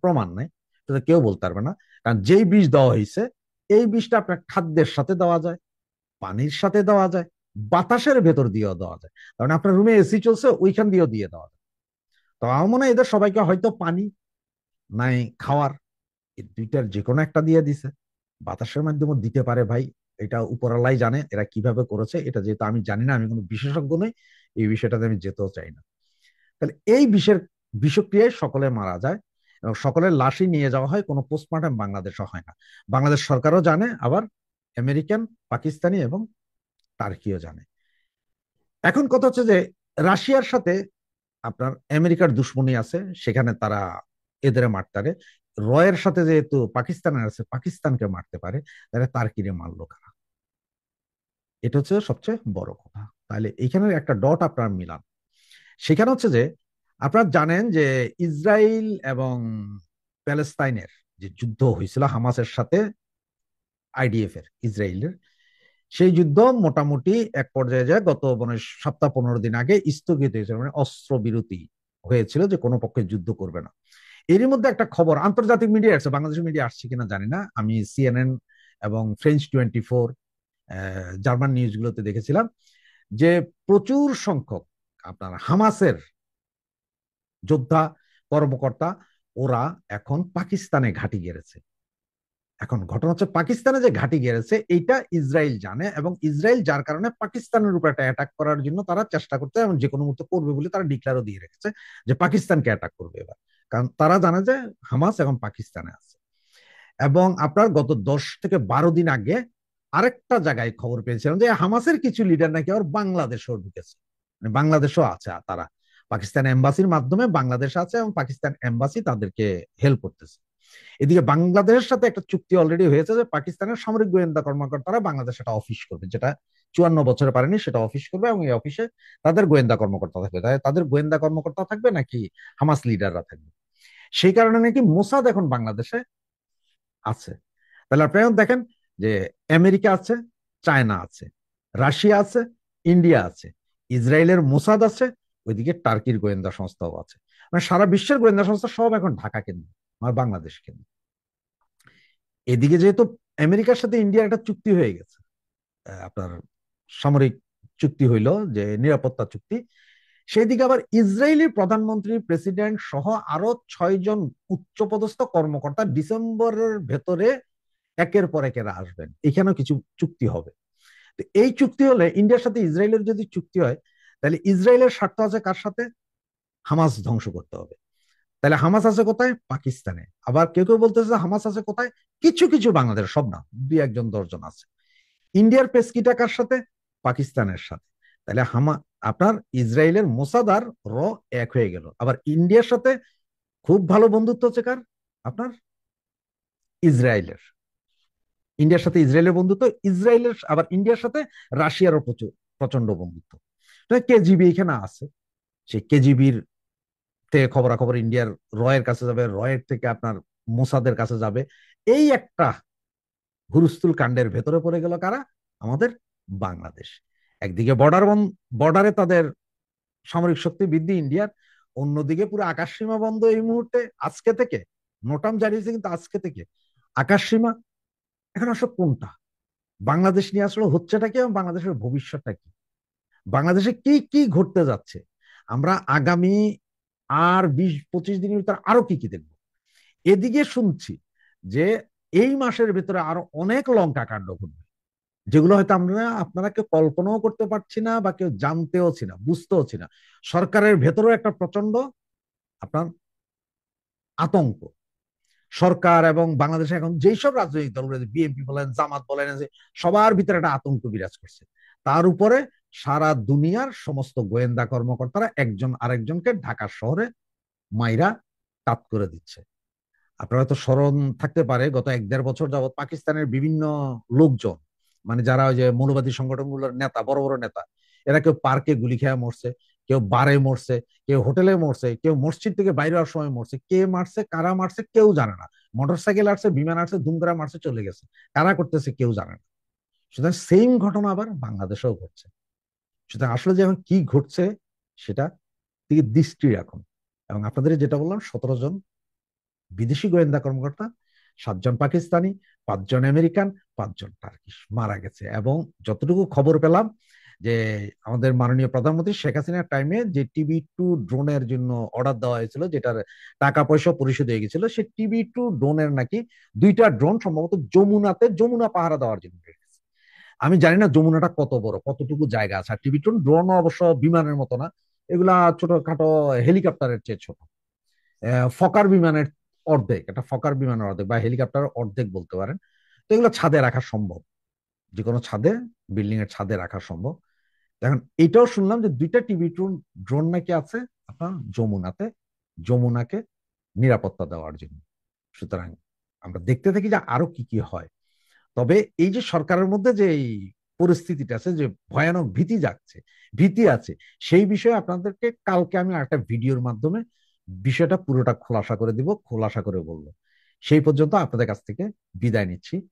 প্রমাণ নাই, সেটা কেউ বলতে পারবে না। কারণ যেই বিষ দেওয়া হয়েছে, এই বিষটা আপনার খাদ্যের সাথে দেওয়া যায়, পানির সাথে দেওয়া যায়, বাতাসের ভেতর দিয়েও দেওয়া যায়, কারণ আপনার রুমে এসি চলছে ওইখান দিয়েও দিয়ে দেওয়া যায়। তো আমার মনে হয় এদের সবাইকে হয়তো পানি নাই খাওয়ার, এই দুইটার যে কোনো একটা দিয়ে দিছে, বাতাসের মাধ্যমে দিতে পারে ভাই, এটা উপরালাই জানে এরা কিভাবে করেছে। এটা যেহেতু আমি জানি না, আমি কোনো বিশেষজ্ঞ নই, এই বিষয়টাতে আমি যেতেও চাই না। তাহলে এই বিষক্রিয়ায় সকলে মারা যায়, এবং সকলের লাশই নিয়ে যাওয়া হয়, কোনো পোস্টমর্টম বাংলাদেশে হয় না। বাংলাদেশ সরকারও জানে, আবার আমেরিকান, পাকিস্তানি এবং টার্কিও জানে। এখন কথা হচ্ছে যে রাশিয়ার সাথে আপনার আমেরিকার দুশ্মনী আছে, সেখানে তারা এদের মারতে পারে, রয়ের সাথে যেহেতু পাকিস্তানের আছে, পাকিস্তানকে মারতে পারে, তাহলে তার্কিরে মারলো কারা? এটা হচ্ছে সবচেয়ে বড় কথা। তাহলে এইখানে একটা ডট আপনার মিলান। সেখানে হচ্ছে যে আপনারা জানেন যে ইসরায়েল এবং প্যালেস্তাইনের যে যুদ্ধ হয়েছিল হামাসের সাথে আইডিএফ এর, ইসরায়েলের, সেই যুদ্ধ মোটামুটি এক পর্যায়ে যায় গত মানে সপ্তাহ 15 দিন আগে স্থগিত হয়েছিল, মানে অস্ত্র বিরতি হয়েছিল, যে কোনো পক্ষে যুদ্ধ করবে না। এরই মধ্যে একটা খবর আন্তর্জাতিক মিডিয়া আসছে, বাংলাদেশের মিডিয়া আসছে কিনা জানি না, আমি সিএনএন এবং ফ্রেঞ্চ 24, জার্মান নিউজগুলোতে দেখেছিলাম যে প্রচুর সংখ্যক আপনার হামাসের যোদ্ধা, কর্মকর্তা, ওরা এখন পাকিস্তানে ঘাঁটি গেড়েছে। এখন ঘটনা হচ্ছে পাকিস্তানে যে ঘাঁটি গেড়েছে এইটা ইসরায়েল জানে, এবং ইসরায়েল যার কারণে পাকিস্তানের উপর একটা অ্যাটাক করার জন্য তারা চেষ্টা করতে, এবং যে কোনো মুহূর্তে করবে বলে তারা ডিক্লারও দিয়ে রেখেছে যে পাকিস্তানকে অ্যাটাক করবে এবার, কারণ তারা জানে যে হামাস এখন পাকিস্তানে আছে। এবং আপনার গত 10 থেকে 12 দিন আগে আরেকটা জায়গায় খবর পেয়েছিলাম যে হামাসের কিছু লিডার নাকি আবার বাংলাদেশেও ঢুকেছে, মানে বাংলাদেশও আছে, তারা পাকিস্তান এম্বাসির মাধ্যমে বাংলাদেশ আছে এবং পাকিস্তান এম্বাসি তাদেরকে হেল্প করতেছে। এদিকে বাংলাদেশের সাথে একটা চুক্তি অলরেডি হয়েছে যে পাকিস্তানের সামরিক গোয়েন্দা কর্মকর্তারা বাংলাদেশে একটা অফিস করবে, যেটা 54 বছরে পারেনি, সেটা অফিস করবে, এবং এই অফিসে তাদের গোয়েন্দা কর্মকর্তা থাকবে। তাই তাদের গোয়েন্দা কর্মকর্তা থাকবে নাকি হামাস লিডাররা থাকবে, সেই কারণে নাকি মোসাদ এখন বাংলাদেশে আছে। তাহলে আপনারা দেখেন যে আমেরিকা আছে, চায়না আছে, রাশিয়া আছে, ইন্ডিয়া আছে, ইসরায়েলের মোসাদ আছে, ওইদিকে টার্কির গোয়েন্দা সংস্থাও আছে, মানে সারা বিশ্বের গোয়েন্দা সংস্থা সব এখন ঢাকা কেন্দ্র আর বাংলাদেশ কেন্দ্র। এদিকে যেহেতু আমেরিকার সাথে ইন্ডিয়ার একটা চুক্তি হয়ে গেছে, আপনার সামরিক চুক্তি হইল, যে নিরাপত্তা চুক্তি, সেই দিকে আবার ইসরায়েলি প্রধানমন্ত্রী, প্রেসিডেন্ট সহ আরো 6 জন উচ্চপদস্থ কর্মকর্তা ডিসেম্বরের ভেতরে একের পর একের আসবেন, এখানেও কিছু চুক্তি হবে। তো এই চুক্তি হলে, ইন্ডিয়ার সাথে ইসরায়েলের যদি চুক্তি হয়, তাহলে ইসরায়েলের স্বার্থ আছে কার সাথে? হামাস ধ্বংস করতে হবে। তাহলে হামাস আছে কোথায়? পাকিস্তানে। আবার কেউ কেউ বলতেছে হামাস আছে কোথায়? কিছু কিছু বাংলাদেশ, সব না, 2-1-10 জন আছে। ইন্ডিয়ার পেস্কিটা কার সাথে? পাকিস্তানের সাথে। তাহলে আপনার ইসরায়েলের মোসাদ আর র এক হয়ে গেল। আবার ইন্ডিয়ার সাথে খুব ভালো বন্ধুত্ব হচ্ছে কার? আপনার ইসরায়েলের। ইন্ডিয়ার সাথে ইসরায়েলের বন্ধুত্ব, ইসরায়েলের আবার ইন্ডিয়ার সাথে রাশিয়ারও প্রচুর প্রচন্ড বন্ধুত্ব। কেজিবি এখানে আছে, সেই কেজিবির থেকে খবরাখবর ইন্ডিয়ার রয়ের কাছে যাবে, রয়ের থেকে আপনার মোসাদের কাছে যাবে। এই একটা হুলস্থুল কাণ্ডের ভেতরে পড়ে গেল কারা? আমাদের বাংলাদেশ। একদিকে বর্ডারে তাদের সামরিক শক্তি বৃদ্ধি ইন্ডিয়ার, অন্যদিকে পুরো আকাশ সীমা বন্ধ এই মুহূর্তে, আজকে থেকে নোটাম জারি হয়েছে, কিন্তু আজকে থেকে আকাশ সীমা। এখন আসলে কোনটা বাংলাদেশ নিয়ে আসলে হচ্ছেটা কি, এবং বাংলাদেশের ভবিষ্যৎটা কি, বাংলাদেশে কি কি ঘটতে যাচ্ছে, আমরা আগামী আর 20-25 দিনের ভিতরে আরো কি কি দেখবো। এদিকে শুনছি যে এই মাসের ভিতরে আরো অনেক লঙ্কা কাণ্ড ঘটবে, যেগুলো হয়তো আপনারা কেউ কল্পনাও করতে পারছি না, বা কেউ জানতেও ছি না, বুঝতেও ছি না। সরকারের ভেতরেও একটা প্রচন্ড আপনার আতঙ্ক। সরকার এবং বাংলাদেশে এখন যেই সব রাজনৈতিক দল রয়েছে, বিএনপি বলেন, জামাত বলেন, সবার ভিতরে একটা আতঙ্ক বিরাজ করছে। তার উপরে সারা দুনিয়ার সমস্ত গোয়েন্দা কর্মকর্তারা একজন আরেকজনকে ঢাকা শহরে মাইরা কাত করে দিচ্ছে। আপনারা হয়তো স্মরণ থাকতে পারে, গত 1-1.5 বছর যাবৎ পাকিস্তানের বিভিন্ন লোকজন, মানে যারা ওই যে মৌলবাদী সংগঠনগুলোর নেতা, বড় বড় নেতা, এরা কেউ পার্কে গুলি খেয়ে মরছে, কেউ বারে মরছে, কেউ হোটেলে মরছে, কেউ মসজিদ থেকে বাইরে হওয়ার সময় মরছে। কে মারছে, কারা মারছে কেউ জানে না। মোটরসাইকেল আসছে, বিমান আসছে, দুম করে মারছে, চলে গেছে। কারা করতেছে কেউ জানে না। সুতরাং সেম ঘটনা আবার বাংলাদেশেও ঘটছে। সুতরাং আসলে যে এখন কি ঘটছে সেটা দিকে দৃষ্টি রাখুন। এবং আপনাদের যেটা বললাম, 17 জন বিদেশি গোয়েন্দা কর্মকর্তা, 7 জন পাকিস্তানি, 5 জন আমেরিকান, 5 জন টার্কিশ মারা গেছে। এবং যতটুকু খবর পেলাম যে আমাদের মাননীয় প্রধানমন্ত্রী শেখ হাসিনার টাইমে যে TB2 ড্রোনের জন্য অর্ডার দেওয়া হয়েছিল, যেটার টাকা পয়সা পরিশোধ হয়ে গেছিল, সেই TB2 ড্রোনের নাকি 2টা ড্রোন সম্ভবত যমুনা পাহারা দেওয়ার জন্য। আমি জানি না যমুনাটা কত বড়, কতটুকু জায়গা আছে। আর TB2 ড্রোন অবশ্য বিমানের মতো না, এগুলা ছোটখাটো হেলিকপ্টারের চেয়ে ছোট, ফকার বিমানের অর্ধেক, একটা ফকার বিমানের অর্ধেক বা হেলিকপ্টারের অর্ধেক বলতে পারেন। তো এগুলো ছাদে রাখা সম্ভব, যে কোনো ছাদে, বিল্ডিং এর ছাদে রাখা সম্ভব। এখন এটাও শুনলাম যে 2টা TB2 ড্রোন নাকি আছে আপনার যমুনাতে, যমুনাকে নিরাপত্তা দেওয়ার জন্য। সুতরাং আমরা দেখতে থাকি যে আরো কি কি হয়। তবে এই যে সরকারের মধ্যে যে এই পরিস্থিতিটা আছে, যে ভয়ানক ভীতি আছে, সেই বিষয়ে আপনাদেরকে কালকে আমি একটা ভিডিওর মাধ্যমে বিষয়টা পুরোটা খোলাসা করে দিব, খোলাসা করে বলবো। সেই পর্যন্ত আপনাদের কাছ থেকে বিদায় নিচ্ছি।